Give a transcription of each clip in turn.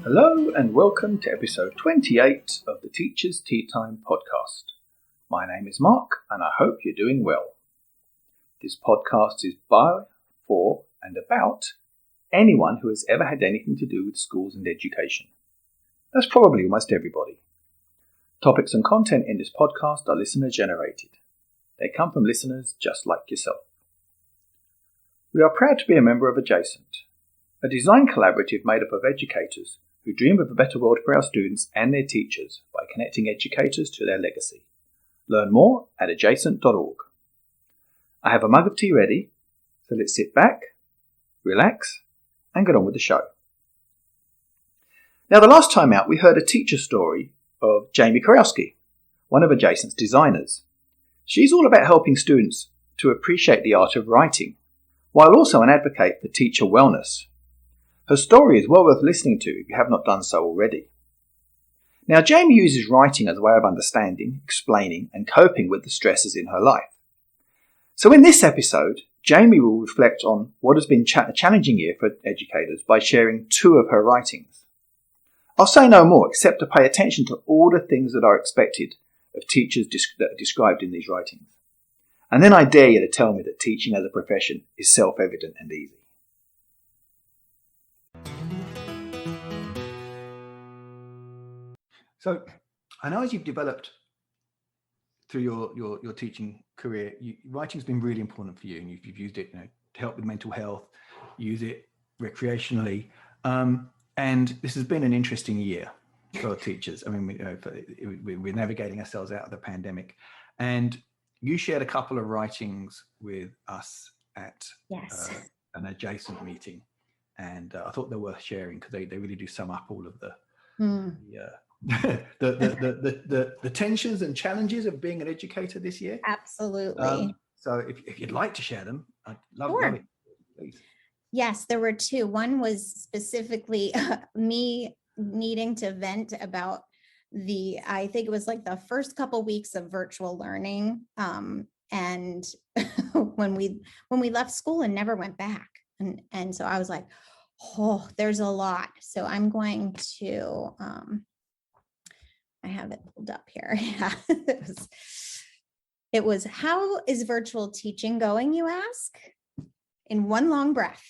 Hello and welcome to episode 28 of the Teacher's Tea Time podcast. My name is Mark and I hope you're doing well. This podcast is by, for and about anyone who has ever had anything to do with schools and education. That's probably almost everybody. Topics and content in this podcast are listener generated. They come from listeners just like yourself. We are proud to be a member of Adjacent, a design collaborative made up of educators who dream of a better world for our students and their teachers by connecting educators to their legacy. Learn more at adjacent.org. I have a mug of tea ready, so let's sit back, relax, and get on with the show. Now, the last time out, we heard a teacher story of Jaime Kurowski, one of Adjacent's designers. She's all about helping students to appreciate the art of writing, while also an advocate for teacher wellness. Her story is well worth listening to if you have not done so already. Now, Jaime uses writing as a way of understanding, explaining, and coping with the stresses in her life. So in this episode, Jaime will reflect on what has been a challenging year for educators by sharing two of her writings. I'll say no more except to pay attention to all the things that are expected of teachers that are described in these writings. And then I dare you to tell me that teaching as a profession is self-evident and easy. So I know as you've developed through your teaching career, writing's been really important for you, and you've used it to help with mental health, use it recreationally. And this has been an interesting year for teachers. I mean, we're navigating ourselves out of the pandemic. And you shared a couple of writings with us at an Adjacent meeting. And I thought they were worth sharing because they really do sum up all of the tensions and challenges of being an educator this year. Absolutely. So if you'd like to share them, I'd love it. Please. Yes, there were two. One was specifically me needing to vent about I think it was like the first couple weeks of virtual learning. And when we left school and never went back. And so I was like, oh, there's a lot. So I'm going to, I have it pulled up here. Yeah. It was, how is virtual teaching going, you ask? In one long breath.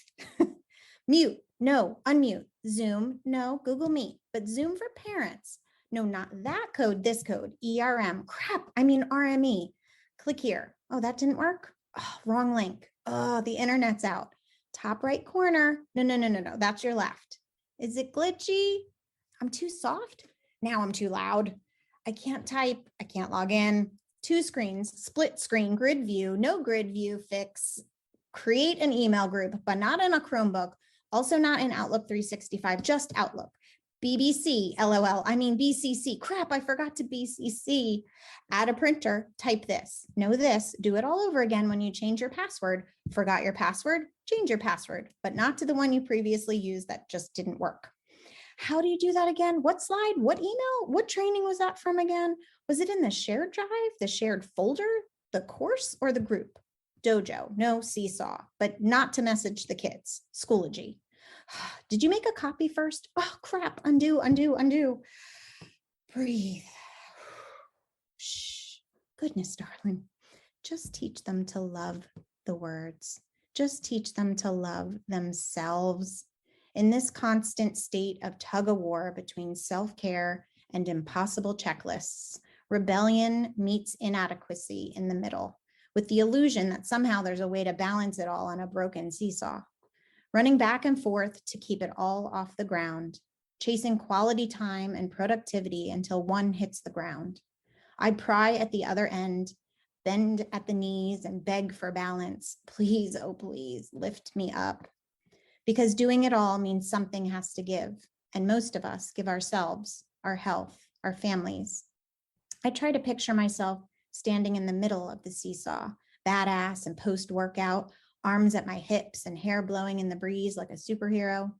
Mute, no. Unmute. Zoom, no. Google Meet, but Zoom for parents. No, not that code, this code. ERM, crap, I mean RME. Click here. Oh, that didn't work? Oh, wrong link. Oh, the internet's out. Top right corner. No, that's your left. Is it glitchy? I'm too soft. Now I'm too loud. I can't type. I can't log in. Two screens, split screen, grid view, no grid view, fix. Create an email group, but not in a Chromebook. Also not in Outlook 365, just Outlook. BBC, LOL, I mean BCC. Crap, I forgot to BCC. Add a printer, type this, know this, do it all over again when you change your password. Forgot your password, change your password, but not to the one you previously used that just didn't work. How do you do that again? What slide? What email? What training was that from again? Was it in the shared drive, the shared folder, the course, or the group? Dojo, no Seesaw, but not to message the kids. Schoology. Did you make a copy first? Oh, crap. Undo. Breathe. Shh. Goodness, darling. Just teach them to love the words. Just teach them to love themselves. In this constant state of tug of war between self-care and impossible checklists, rebellion meets inadequacy in the middle, with the illusion that somehow there's a way to balance it all on a broken seesaw. Running back and forth to keep it all off the ground, chasing quality time and productivity until one hits the ground. I pry at the other end, bend at the knees and beg for balance. Please, oh please, lift me up. Because doing it all means something has to give, and most of us give ourselves, our health, our families. I try to picture myself standing in the middle of the seesaw, badass and post-workout, arms at my hips and hair blowing in the breeze like a superhero.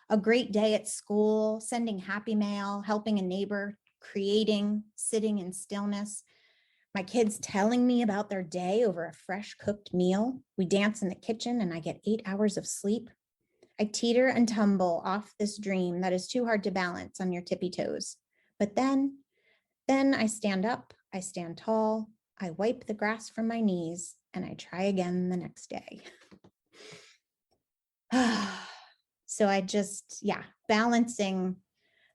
A great day at school, sending happy mail, helping a neighbor, creating, sitting in stillness. My kids telling me about their day over a fresh cooked meal. We dance in the kitchen and I get 8 hours of sleep. I teeter and tumble off this dream that is too hard to balance on your tippy toes. But then I stand up, I stand tall, I wipe the grass from my knees, and I try again the next day. So I just, balancing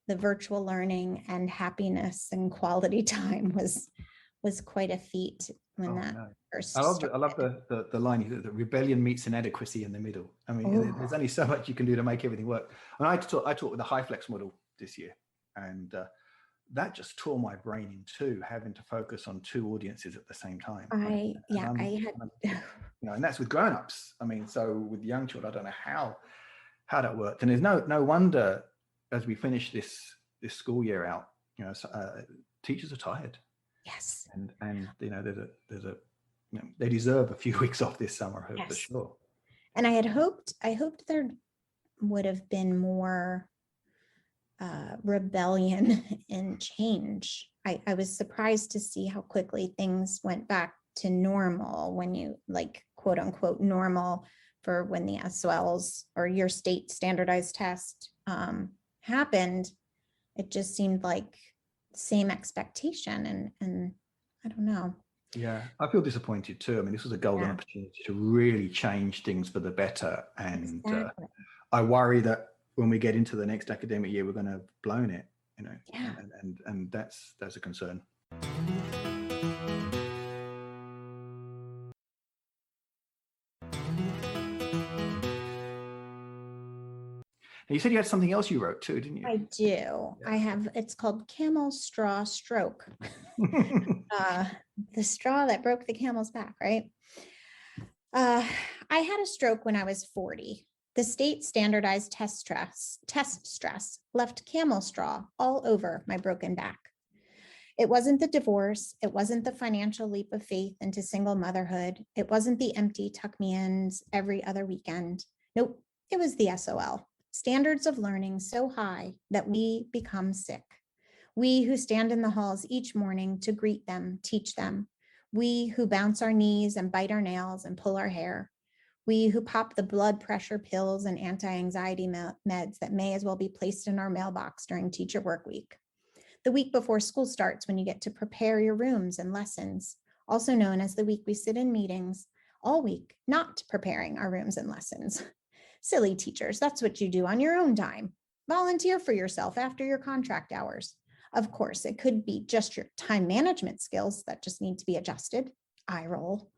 the virtual learning and happiness and quality time was quite a feat when first I love started. the line that rebellion meets inadequacy in the middle. I mean, there's only so much you can do to make everything work. And I taught with the high flex model this year, and that just tore my brain in two, having to focus on two audiences at the same time. I had and that's with grown-ups. I mean, so with young children, I don't know how that worked. And there's no wonder as we finish this school year out, teachers are tired. Yes. And there's a they deserve a few weeks off this summer for sure. And I hoped there would have been more rebellion and change. I was surprised to see how quickly things went back to normal when you quote unquote normal for when the SOLs or your state standardized test happened. It just seemed like same expectation and I don't know. Yeah, I feel disappointed too. I mean, this was a golden opportunity to really change things for the better. And I worry that when we get into the next academic year, we're going to have blown it, and that's a concern. You said you had something else you wrote too, didn't you? I do. Yeah. I have, it's called Camel Straw Stroke. The straw that broke the camel's back, right? I had a stroke when I was 40. The state standardized test stress left camel straw all over my broken back. It wasn't the divorce. It wasn't the financial leap of faith into single motherhood. It wasn't the empty tuck me ins every other weekend. Nope, it was the SOL. Standards of learning so high that we become sick. We who stand in the halls each morning to greet them, teach them. We who bounce our knees and bite our nails and pull our hair. We who pop the blood pressure pills and anti-anxiety meds that may as well be placed in our mailbox during teacher work week. The week before school starts when you get to prepare your rooms and lessons, also known as the week we sit in meetings all week, not preparing our rooms and lessons. Silly teachers, that's what you do on your own time. Volunteer for yourself after your contract hours. Of course, it could be just your time management skills that just need to be adjusted. Eye roll.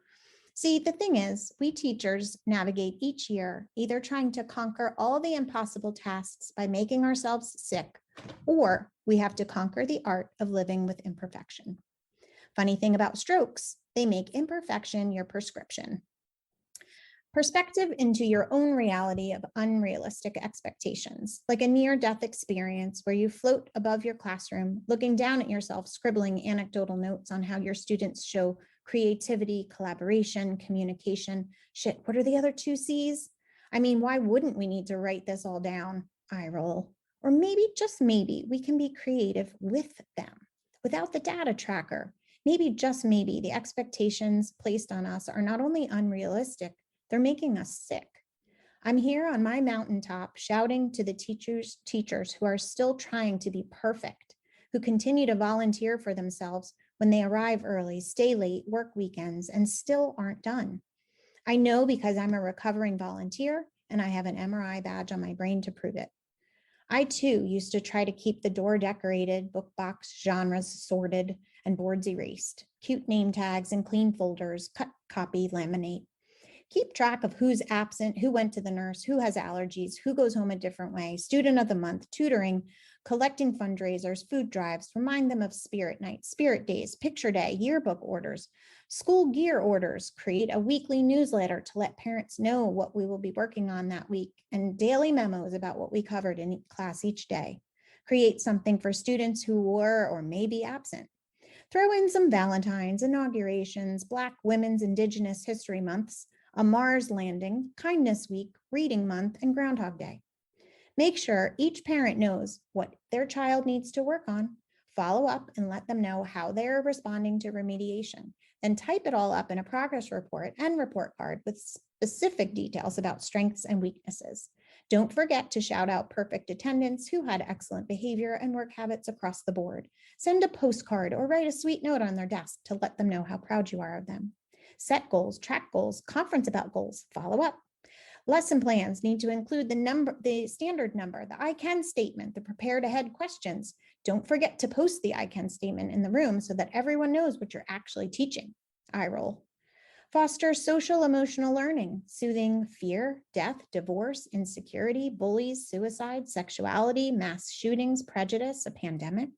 See, the thing is, we teachers navigate each year either trying to conquer all the impossible tasks by making ourselves sick, or we have to conquer the art of living with imperfection. Funny thing about strokes, they make imperfection your prescription. Perspective into your own reality of unrealistic expectations, like a near-death experience where you float above your classroom, looking down at yourself, scribbling anecdotal notes on how your students show creativity, collaboration, communication. Shit, what are the other two C's? I mean, why wouldn't we need to write this all down? Eye roll. Or maybe, just maybe, we can be creative with them, without the data tracker. Maybe, just maybe, the expectations placed on us are not only unrealistic, they're making us sick. I'm here on my mountaintop shouting to the teachers who are still trying to be perfect, who continue to volunteer for themselves when they arrive early, stay late, work weekends, and still aren't done. I know because I'm a recovering volunteer and I have an MRI badge on my brain to prove it. I too used to try to keep the door decorated, book box genres sorted, and boards erased, cute name tags and clean folders, cut, copy, laminate. Keep track of who's absent, who went to the nurse, who has allergies, who goes home a different way, student of the month, tutoring, collecting fundraisers, food drives, remind them of spirit night, spirit days, picture day, yearbook orders, school gear orders, create a weekly newsletter to let parents know what we will be working on that week, and daily memos about what we covered in class each day. Create something for students who were or may be absent. Throw in some Valentines, inaugurations, Black Women's Indigenous History Months, a Mars landing, Kindness Week, Reading Month, and Groundhog Day. Make sure each parent knows what their child needs to work on. Follow up and let them know how they're responding to remediation. Then type it all up in a progress report and report card with specific details about strengths and weaknesses. Don't forget to shout out perfect attendance who had excellent behavior and work habits across the board. Send a postcard or write a sweet note on their desk to let them know how proud you are of them. Set goals, track goals, conference about goals, follow up. Lesson plans need to include the standard number, the I can statement, the prepared ahead questions. Don't forget to post the I can statement in the room so that everyone knows what you're actually teaching. Eye roll. Foster social emotional learning, soothing fear, death, divorce, insecurity, bullies, suicide, sexuality, mass shootings, prejudice, a pandemic.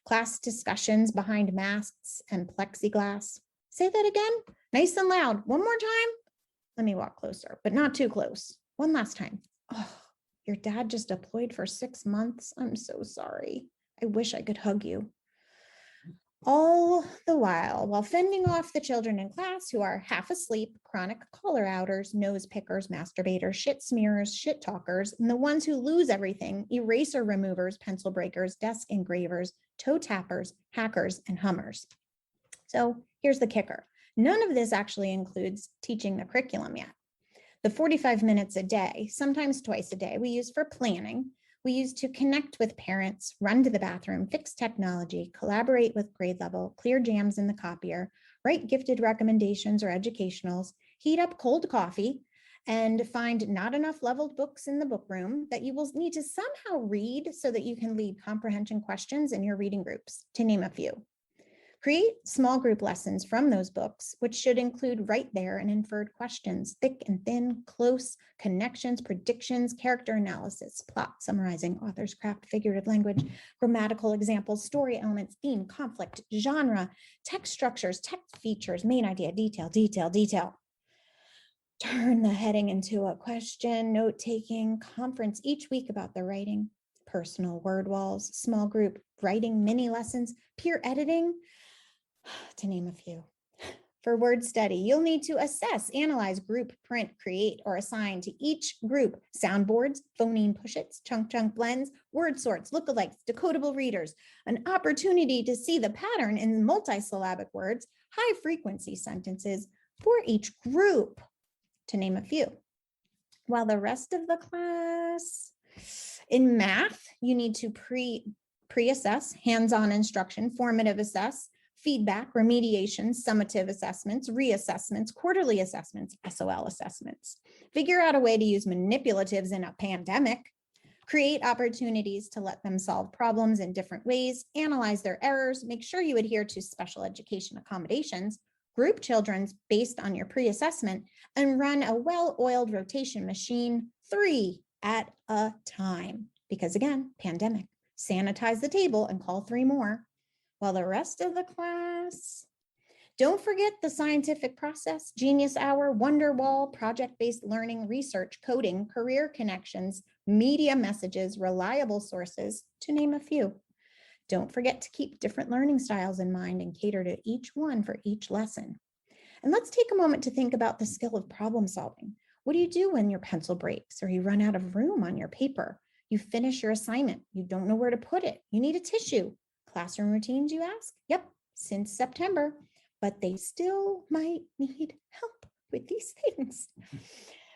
Class discussions behind masks and plexiglass. Say that again, nice and loud. One more time. Let me walk closer, but not too close. One last time. Oh, your dad just deployed for 6 months. I'm so sorry. I wish I could hug you. All the while fending off the children in class who are half asleep, chronic caller outers, nose pickers, masturbators, shit smearers, shit talkers, and the ones who lose everything, eraser removers, pencil breakers, desk engravers, toe tappers, hackers, and hummers. So here's the kicker. None of this actually includes teaching the curriculum yet. The 45 minutes a day, sometimes twice a day, we use for planning. We use to connect with parents, run to the bathroom, fix technology, collaborate with grade level, clear jams in the copier, write gifted recommendations or educationals, heat up cold coffee, and find not enough leveled books in the book room that you will need to somehow read so that you can lead comprehension questions in your reading groups, to name a few. Create small group lessons from those books, which should include right there and inferred questions, thick and thin, close, connections, predictions, character analysis, plot, summarizing, author's craft, figurative language, grammatical examples, story elements, theme, conflict, genre, text structures, text features, main idea, detail, detail, detail. Turn the heading into a question, note-taking, conference each week about the writing, personal word walls, small group writing, mini lessons, peer editing, to name a few. For word study, you'll need to assess, analyze, group, print, create, or assign to each group soundboards, phoneme push-its, chunk blends, word sorts, lookalikes, decodable readers, an opportunity to see the pattern in multisyllabic words, high-frequency sentences for each group, to name a few. While the rest of the class, in math, you need to pre-assess, hands-on instruction, formative assess, feedback, remediation, summative assessments, reassessments, quarterly assessments, SOL assessments. Figure out a way to use manipulatives in a pandemic. Create opportunities to let them solve problems in different ways, analyze their errors, make sure you adhere to special education accommodations, group children's based on your pre-assessment, and run a well-oiled rotation machine 3 at a time. Because again, pandemic, sanitize the table and call 3 more. While the rest of the class, don't forget the scientific process, genius hour, wonder wall, project-based learning, research, coding, career connections, media messages, reliable sources, to name a few. Don't forget to keep different learning styles in mind and cater to each one for each lesson. And let's take a moment to think about the skill of problem solving. What do you do when your pencil breaks or you run out of room on your paper? You finish your assignment, you don't know where to put it, you need a tissue. Classroom routines, you ask? Yep, since September, but they still might need help with these things.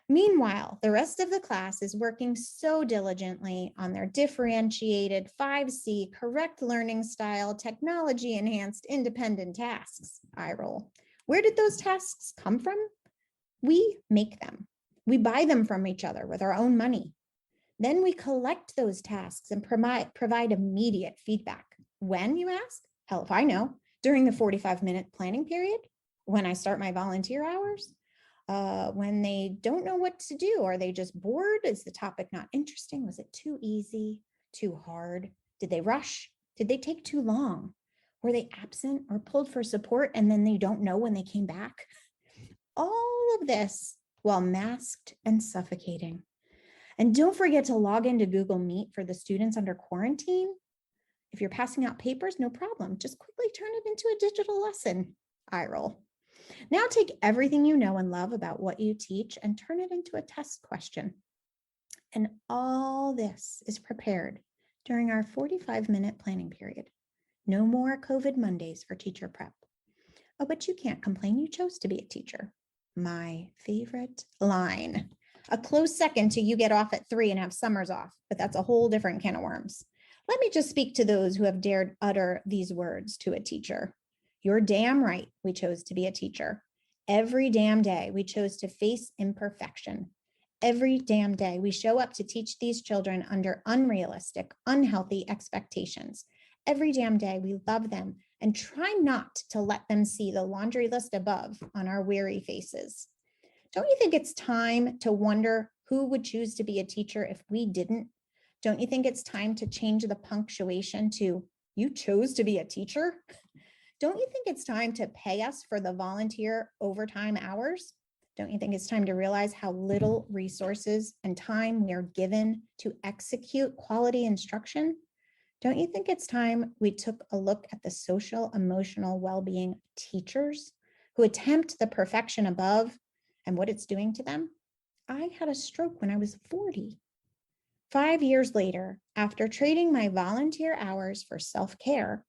Meanwhile, the rest of the class is working so diligently on their differentiated 5C correct learning style, technology-enhanced independent tasks. Eye roll. Where did those tasks come from? We make them. We buy them from each other with our own money. Then we collect those tasks and provide immediate feedback. When, you ask? Hell if I know. During the 45-minute planning period, when I start my volunteer hours, when they don't know what to do. Are they just bored? Is the topic not interesting? Was it too easy, too hard? Did they rush? Did they take too long? Were they absent or pulled for support and then they don't know when they came back? All of this while masked and suffocating. And don't forget to log into Google Meet for the students under quarantine. If you're passing out papers, no problem. Just quickly turn it into a digital lesson. Eye roll. Now take everything you know and love about what you teach and turn it into a test question. And all this is prepared during our 45-minute planning period. No more COVID Mondays for teacher prep. Oh, but you can't complain. You chose to be a teacher. My favorite line. A close second to you get off at 3 and have summers off, but that's a whole different can of worms. Let me just speak to those who have dared utter these words to a teacher. You're damn right we chose to be a teacher. Every damn day we chose to face imperfection. Every damn day we show up to teach these children under unrealistic, unhealthy expectations. Every damn day we love them and try not to let them see the laundry list above on our weary faces. Don't you think it's time to wonder who would choose to be a teacher if we didn't? Don't you think it's time to change the punctuation to, you chose to be a teacher? Don't you think it's time to pay us for the volunteer overtime hours? Don't you think it's time to realize how little resources and time we are given to execute quality instruction? Don't you think it's time we took a look at the social, emotional well-being of teachers who attempt the perfection above and what it's doing to them? I had a stroke when I was 40. 5 years later, after trading my volunteer hours for self-care,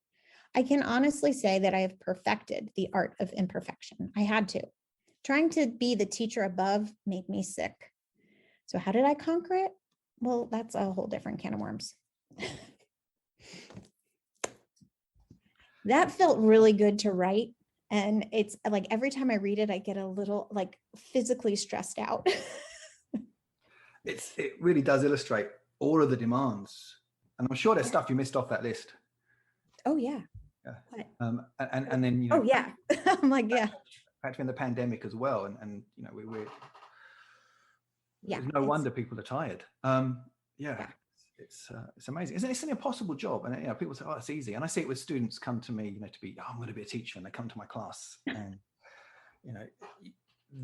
I can honestly say that I have perfected the art of imperfection. I had to. Trying to be the teacher above made me sick. So how did I conquer it? Well, that's a whole different can of worms. That felt really good to write. And it's like every time I read it, I get a little like physically stressed out. It really does illustrate all of the demands. And I'm sure there's stuff you missed off that list. Oh, yeah. And then, you know. Oh, yeah. I'm like, yeah. Actually in the pandemic as well. And you know, we're Yeah. There's no wonder people are tired. It's amazing. It's an impossible job. And, you know, people say, oh, it's easy. And I see it with students come to me, you know, to be, I'm going to be a teacher. And they come to my class and, you know,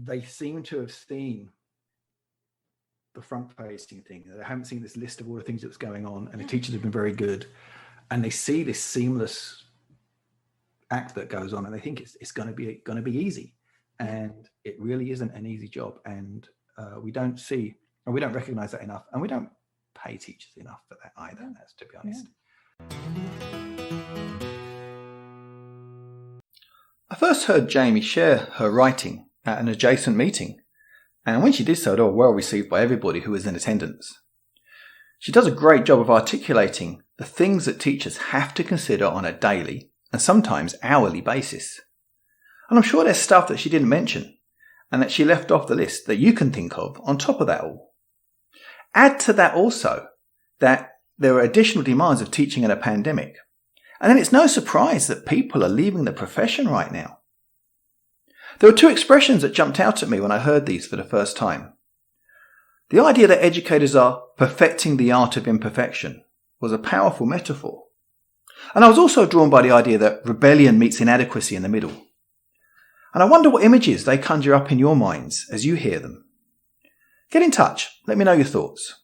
they seem to have seen the front-facing thing. They haven't seen this list of all the things that's going on. And the teachers have been very good. And they see this seamless act that goes on and they think it's going to be easy. And it really isn't an easy job. And we don't recognize that enough. And we don't pay teachers enough for that either, that's to be honest. I first heard Jaime share her writing at an adjacent meeting, and when she did so, they were well received by everybody who was in attendance. She does a great job of articulating the things that teachers have to consider on a daily and sometimes hourly basis. And I'm sure there's stuff that she didn't mention and that she left off the list that you can think of on top of that all. Add to that also that there are additional demands of teaching in a pandemic. And then it's no surprise that people are leaving the profession right now. There were two expressions that jumped out at me when I heard these for the first time. The idea that educators are perfecting the art of imperfection was a powerful metaphor. And I was also drawn by the idea that rebellion meets inadequacy in the middle. And I wonder what images they conjure up in your minds as you hear them. Get in touch. Let me know your thoughts.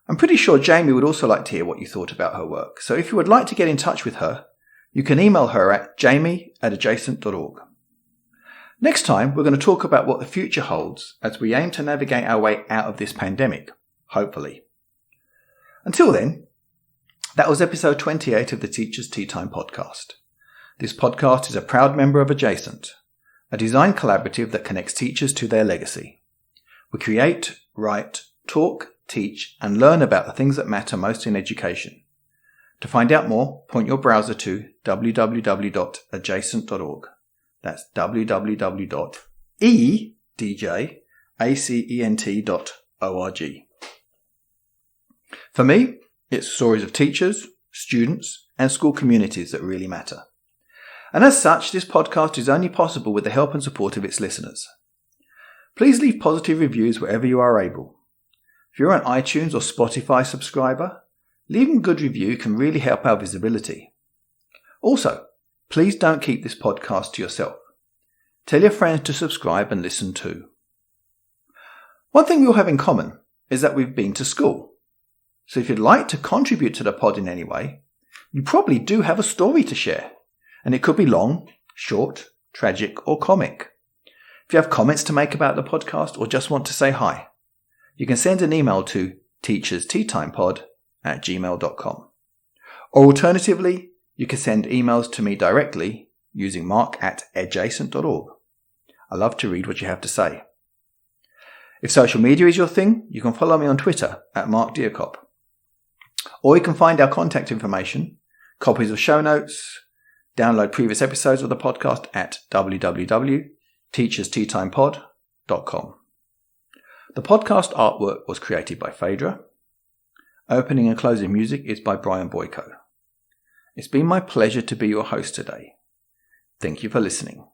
I'm pretty sure Jaime would also like to hear what you thought about her work. So if you would like to get in touch with her, you can email her at jaime@adjacent.org. Next time, we're going to talk about what the future holds as we aim to navigate our way out of this pandemic, hopefully. Until then, that was episode 28 of the Teachers Tea Time podcast. This podcast is a proud member of Adjacent, a design collaborative that connects teachers to their legacy. We create, write, talk, teach, and learn about the things that matter most in education. To find out more, point your browser to www.adjacent.org. That's www.edjacent.org. For me, it's stories of teachers, students, and school communities that really matter. And as such, this podcast is only possible with the help and support of its listeners. Please leave positive reviews wherever you are able. If you're an iTunes or Spotify subscriber, leaving a good review can really help our visibility. Also, please don't keep this podcast to yourself. Tell your friends to subscribe and listen too. One thing we all have in common is that we've been to school. So if you'd like to contribute to the pod in any way, you probably do have a story to share. And it could be long, short, tragic, or comic. If you have comments to make about the podcast or just want to say hi, you can send an email to teachersteatimepod@gmail.com. Or alternatively, you can send emails to me directly using mark@adjacent.org. I love to read what you have to say. If social media is your thing, you can follow me on Twitter at Mark Deercop. Or you can find our contact information, copies of show notes, download previous episodes of the podcast at www.teachersteatimepod.com. The podcast artwork was created by Phaedra. Opening and closing music is by Brian Boyko. It's been my pleasure to be your host today. Thank you for listening.